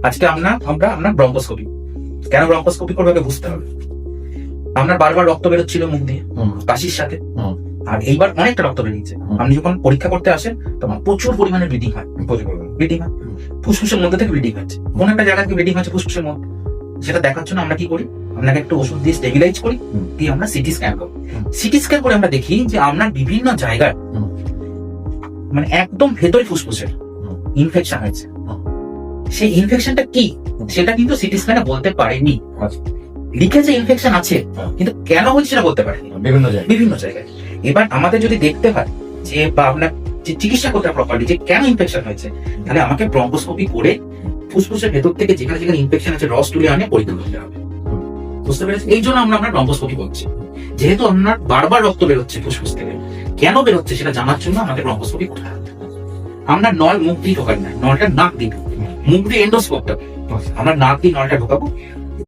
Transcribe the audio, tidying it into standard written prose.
আজকে আমরা আপনার ব্রঙ্কোস্কোপি, কেন ব্রঙ্কোস্কোপি করবে আগে বুঝতে হবে। আপনার বারবার রক্ত বেরোচ্ছিল মুখ দিয়ে কাশির সাথে, আর এইবার অনেকটা রক্ত বেরিয়েছে। আপনি যখন পরীক্ষা করতে আসেন তখন প্রচুর পরিমাণে ব্লিডিং হয়, ব্লিডিং হয় ফুসফুসের মধ্যে থেকে ব্লিডিং হচ্ছে, কোন একটা জায়গা থেকে ব্লিডিং হচ্ছে ফুসফুসের মধ্যে। সেটা দেখার জন্য আমরা কি করি, আপনাকে একটু ওষুধ দিয়ে স্টেবিলাইজ করি, দিয়ে আমরা সিটি স্ক্যান করি। সিটি স্ক্যান করে আমরা দেখি যে আপনার বিভিন্ন জায়গায় মানে একদম ভেতরে ফুসফুসের ইনফেকশন হয়েছে। সেই ইনফেকশনটা কি সেটা কিন্তু সিটি স্ক্যানে বলতে পারেনি। লিখেছে ইনফেকশন আছে, কিন্তু কেন হচ্ছে সেটা বলতে পারেনি বিভিন্ন জায়গায়। এবার আমাদের যদি দেখতে হয় যে বা আপনার যে চিকিৎসা করতে প্রপারলি যে কেন ইনফেকশন হয়েছে, তাহলে আমাকে ব্রঙ্কোস্কোপি করে ফুসফুসের ভেতর থেকে যেখানে যেখানে ইনফেকশন আছে রস তুলে আনে পরীক্ষা করতে হবে। বুঝতে পেরেছি? এই জন্য আমরা ব্রঙ্কোস্কোপি করছি, যেহেতু আপনার বারবার রক্ত বেরোচ্ছে ফুসফুস থেকে, কেন বেরোচ্ছে সেটা জানার জন্য আমাদের ব্রঙ্কোস্কোপি করতে হবে। আমরা নল মুখ দিয়ে ঢোকাই না, নলটা নাক দিয়ে ঢোকাই, মুখ দিয়ে এন্ডোস্কোপটা আমরা নাক দিয়ে নলটা ঢোকাবো,